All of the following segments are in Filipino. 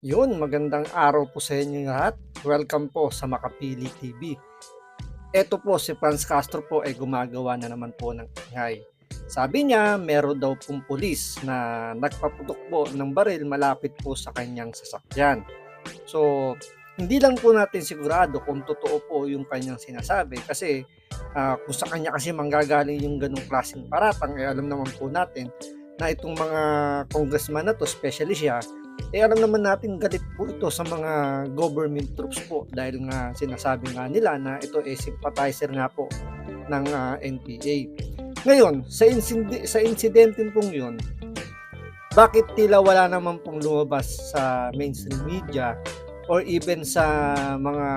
Yun, magandang araw po sa inyo lahat. Welcome po sa Makapili TV. Ito po si Franz Castro po ay gumagawa na naman po ng ingay. Sabi niya, meron daw pong pulis na nagpaputok po ng baril malapit po sa kanyang sasakyan. So, hindi lang po natin sigurado kung totoo po yung kanyang sinasabi kasi kung sa kanya kasi manggagaling yung ganong klaseng paratang, alam naman po natin na itong mga congressman na to, especially siya, alam naman natin galit po ito sa mga government troops po dahil nga sinasabi nga nila na ito sympathizer nga po ng NPA. Ngayon, sa insidente pong yun, bakit tila wala naman pong lumabas sa mainstream media or even sa mga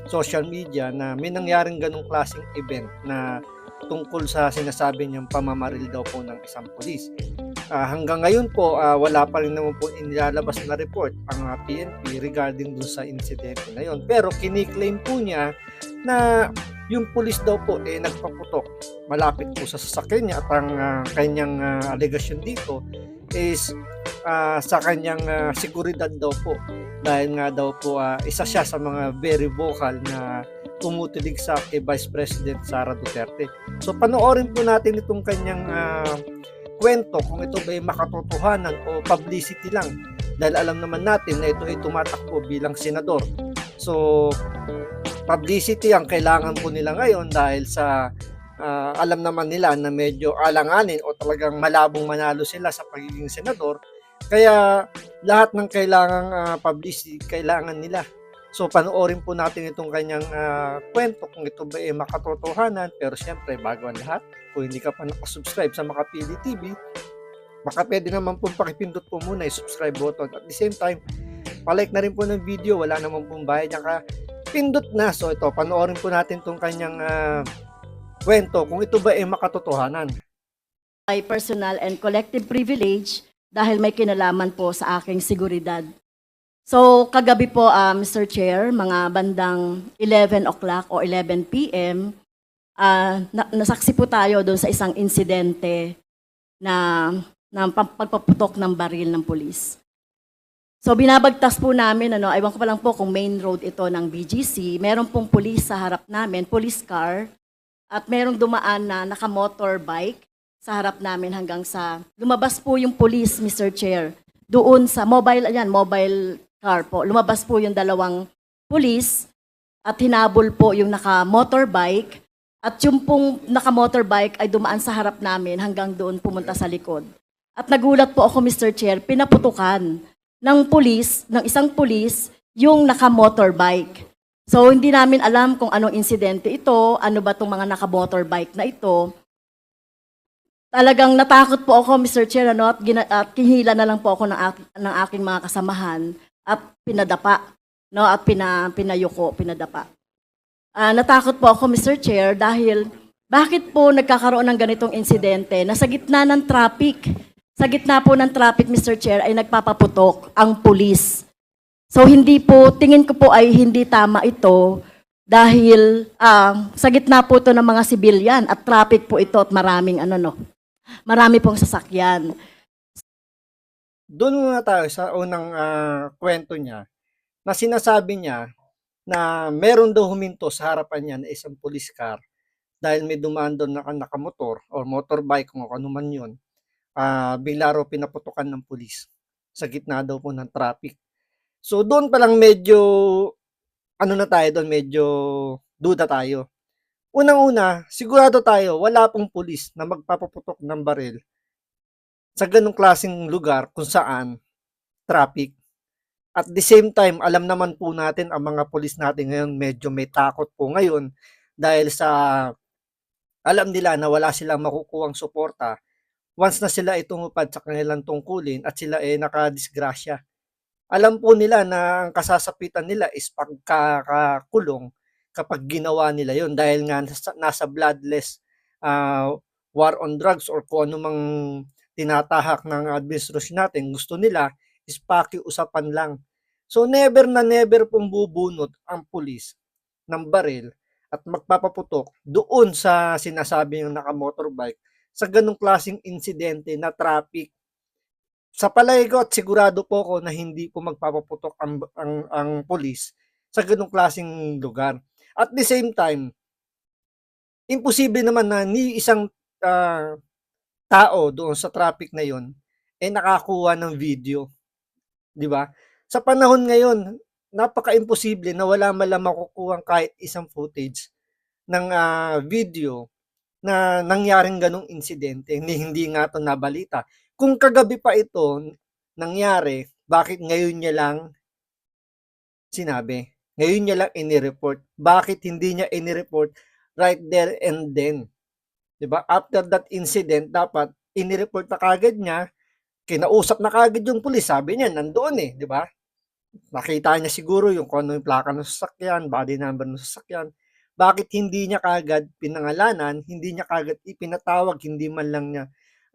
social media na may nangyaring ganong klaseng event na tungkol sa sinasabi niyang pamamaril daw po ng isang pulis. Hanggang ngayon po, wala pa rin naman po inilalabas na report ang PNP regarding dun sa insidente na yon. Pero kiniklaim po niya na yung pulis daw po nagpaputok malapit po sa sasakyan niya at ang kanyang alegasyon dito is sa kanyang seguridad daw po dahil nga daw po isa siya sa mga very vocal na tumutilig sa kay Vice President Sara Duterte. So panoorin po natin itong kanyang kwento kung ito ba ay makatotohanan o publicity lang dahil alam naman natin na ito ay tumatakbo bilang senador. So publicity ang kailangan po nila ngayon dahil sa alam naman nila na medyo alanganin o talagang malabong manalo sila sa pagiging senador. Kaya lahat ng kailangang publicity kailangan nila. So panoorin po natin itong kanyang kwento kung ito ba ay makatotohanan. Pero siyempre bago ang lahat, kung hindi ka pa nakasubscribe sa Makapili TV, baka pwede naman po pakipindot po muna yung subscribe button. At the same time, palike na rin po ng video, wala naman pong bayad. Pindot na. So ito, panoorin po natin itong kanyang kwento kung ito ba ay makatotohanan. May personal and collective privilege dahil may kinalaman po sa aking seguridad. So, kagabi po, Mr. Chair, mga bandang 11 o'clock o 11 p.m., nasaksi po tayo doon sa isang insidente na pagpaputok ng baril ng pulis. So, binabagtas po namin, ewan ko pa lang po kung main road ito ng BGC, meron pong pulis sa harap namin, police car, at merong dumaan na naka-motorbike sa harap namin hanggang sa lumabas po yung police, Mr. Chair. Doon sa mobile car po. Lumabas po yung dalawang police at hinabol po yung naka-motorbike at yung pong naka-motorbike ay dumaan sa harap namin hanggang doon pumunta sa likod. At nagulat po ako, Mr. Chair, pinaputukan ng isang police yung naka-motorbike. So, hindi namin alam kung anong insidente ito, ano ba itong mga naka-motorbike na ito. Talagang natakot po ako, Mr. Chair, at kinihila na lang po ako ng aking mga kasamahan at pinadapa, at pinayuko, pinadapa. Natakot po ako, Mr. Chair, dahil bakit po nagkakaroon ng ganitong insidente na sa gitna ng traffic, Mr. Chair, ay nagpapaputok ang pulis. So tingin ko po ay hindi tama ito dahil sa gitna po ito ng mga sibilyan at traffic po ito at marami pong sasakyan. Doon muna tayo sa unang kwento niya na sinasabi niya na meron daw huminto sa harapan niya na isang police car dahil may dumaan doon na nakamotor or motorbike kung ano man yun. Bigla raw pinaputukan ng pulis sa gitna daw po ng traffic. So doon pa lang medyo medyo duda tayo. Unang-una, sigurado tayo wala pong pulis na magpapaputok ng baril sa ganung klaseng lugar kung saan traffic. At the same time, alam naman po natin ang mga pulis natin ngayon medyo may takot po ngayon dahil sa alam nila na wala silang makukuhang suporta once na sila itungupad sa kanilang tungkulin at sila nakadisgrasya. Alam po nila na ang kasasapitan nila is pagkakakulong kapag ginawa nila yon dahil nga nasa bloodless war on drugs or kung ano mang tinatahak ng administrasyon natin, gusto nila is pakiusapan lang. So never na never pong bubunot ang pulis ng baril at magpapaputok doon sa sinasabi yung naka-motorbike sa ganung klaseng insidente na traffic. Sa palagay ko at sigurado po ako na hindi po magpapaputok ang pulis sa ganung klaseng lugar. At the same time, imposible naman na ni isang ah, tao doon sa traffic na yon eh nakakuha ng video, 'di ba? Sa panahon ngayon, napaka-imposible na wala man lang makukuhang kahit isang footage ng video na nangyaring ganong insidente. Hindi nga 'to nabalita. Kung kagabi pa ito nangyari, bakit ngayon niya lang sinabi? Ngayon niya lang ini-report. Bakit hindi niya ini-report right there and then? 'Di ba? After that incident, dapat ini-report na kaagad niya, kinausap na kaagad yung pulis, sabi niya nandoon eh, 'di ba? Nakita niya siguro yung kung ano yung plaka ng sasakyan, body number ng sasakyan. Bakit hindi niya kaagad pinangalanan, hindi niya kaagad ipinatawag, hindi man lang niya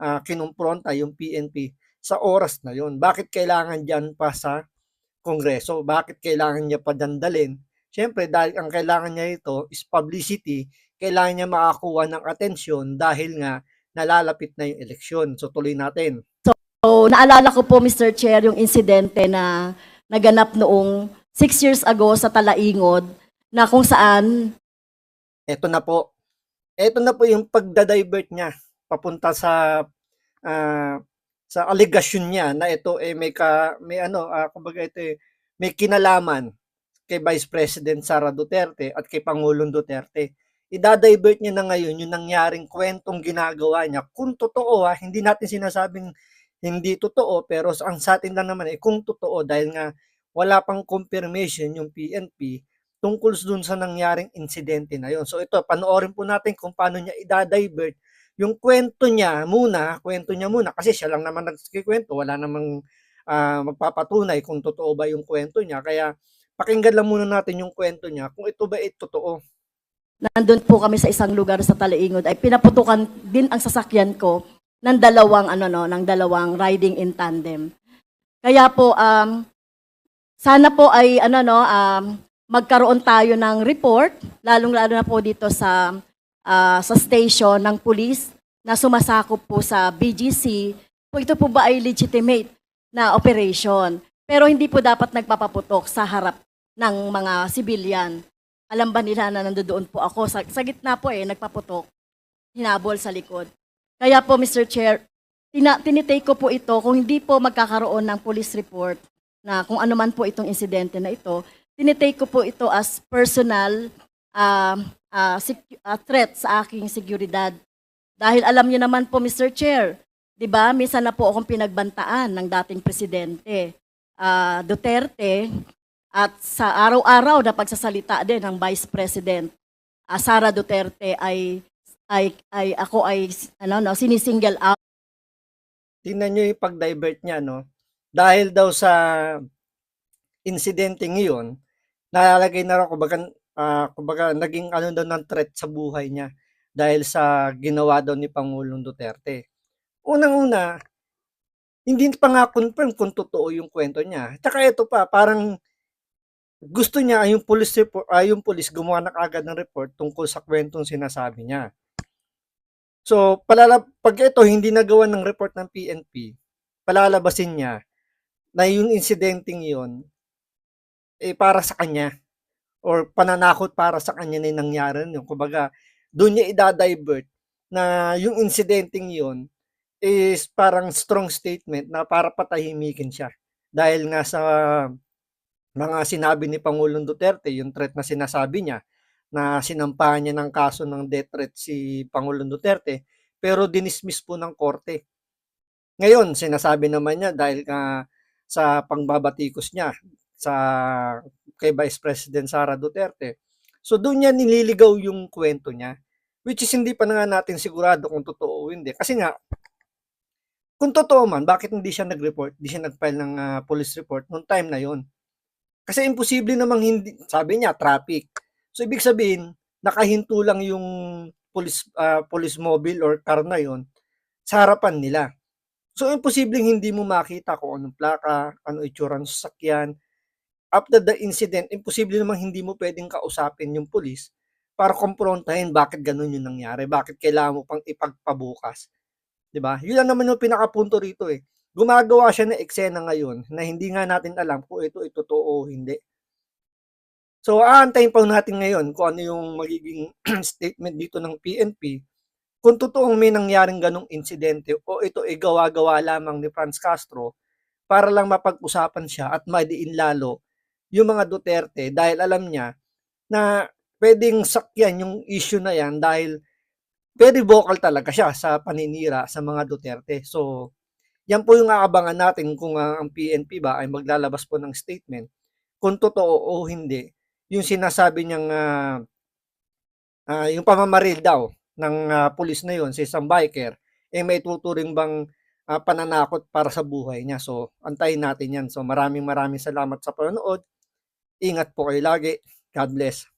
kinumpronta yung PNP sa oras na yon? Bakit kailangan diyan pa sa Kongreso? Bakit kailangan niya pa dandalin? Siyempre, dahil ang kailangan niya ito is publicity, kailangan niya makakuha ng atensyon dahil nga nalalapit na yung eleksyon. So tuloy natin. So, naalala ko po, Mr. Chair, yung insidente na naganap noong 6 years ago sa Talaingod na kung saan Ito na po. Ito na po yung pagda-divert niya papunta ah, sa allegation niya na ito eh may ano kumbaga ito eh, may kinalaman kay Vice President Sara Duterte at kay Pangulong Duterte. Ida-divert niya na ngayon yung nangyaring kwentong ginagawa niya. Kung totoo hindi natin sinasabing hindi totoo, pero ang sa atin lang naman eh kung totoo dahil nga wala pang confirmation yung PNP tungkol dun sa nangyaring insidente na yon. So ito, panoorin po natin kung paano niya ida-divert yung kwento niya muna kasi siya lang naman nagkikwento, wala namang magpapatunay kung totoo ba yung kwento niya. Kaya pakinggan lang muna natin yung kwento niya kung ito ba ay totoo. nandun po kami sa isang lugar sa Talaingod ay pinaputukan din ang sasakyan ko ng dalawang riding in tandem. Kaya po sana po ay magkaroon tayo ng report, lalong-lalo na po dito sa station ng police na sumasakop po sa BGC. Kung ito po ba ay legitimate na operation. Pero hindi po dapat nagpapaputok sa harap ng mga civilian. Alam ba nila na nandoon po ako? Sa gitna po nagpaputok, hinabol sa likod. Kaya po, Mr. Chair, tinitake ko po ito, kung hindi po magkakaroon ng police report na kung ano man po itong insidente na ito, tinitake ko po ito as personal threat sa aking seguridad. Dahil alam niyo naman po, Mr. Chair, di ba, minsan na po akong pinagbantaan ng dating presidente Duterte at sa araw-araw na pagsasalita din ng Vice President Sara Duterte ay ako ay sinisingle out. Tingnan niyo yung pag-divert niya, no? Dahil daw sa insidente ngayon, nalalagay na raw kumbaga naging ano daw ng threat sa buhay niya dahil sa ginawa daw ni Pangulong Duterte. Unang-una, hindi pa nga confirm kung totoo yung kwento niya. Tsaka ito pa, parang gusto niya yung pulis gumawa na kaagad ng report tungkol sa kwentong sinasabi niya. So, pag ito hindi nagawa ng report ng PNP, palalabasin niya na yung insidenteng yon para sa kanya or pananakot para sa kanya na yung nangyari yun. Kumbaga, doon niya ida-divert na yung insidenteng yon is parang strong statement na para patahimikin siya. Dahil nga sa mga sinabi ni Pangulong Duterte, yung threat na sinasabi niya, na sinampahan niya ng kaso ng death threat si Pangulong Duterte, pero dinismiss po ng korte. Ngayon, sinasabi naman niya dahil sa pangbabatikos niya kay Vice President Sara Duterte. So doon niya nililigaw yung kwento niya, which is hindi pa nga natin sigurado kung totoo o hindi. Kasi nga, kung totoo man, bakit hindi siya nag-report, hindi siya nag-file ng police report noong time na yon? Kasi imposible namang hindi, sabi niya, traffic. So ibig sabihin, nakahinto lang yung police mobile or car na yon sa harapan nila. So imposibleng hindi mo makita kung anong plaka, ano itsura ng sasakyan. After the incident, imposible namang hindi mo pwedeng kausapin yung police para kumprontahin bakit ganun yung nangyari, bakit kailangan mo pang ipagpabukas. 'Di ba? Yun lang naman yung pinakapunto rito eh. gumagawa siya ng eksena ngayon na hindi nga natin alam kung ito ay totoo o hindi. So, aantayin pa natin ngayon kung ano yung magiging statement dito ng PNP, kung totoong may nangyaring ganong insidente o ito ay gawa-gawa lamang ni Franz Castro para lang mapag-usapan siya at madiin lalo yung mga Duterte dahil alam niya na pwedeng sakyan yung issue na yan dahil very vocal talaga siya sa paninira sa mga Duterte. So, yan po yung aabangan natin kung ang PNP ba ay maglalabas po ng statement kung totoo o hindi yung sinasabi niyang yung pamamaril daw ng pulis na yon sa isang biker, may tuturing bang pananakot para sa buhay niya. So, antayin natin yan. So, maraming salamat sa panonood. Ingat po kayo lagi. God bless.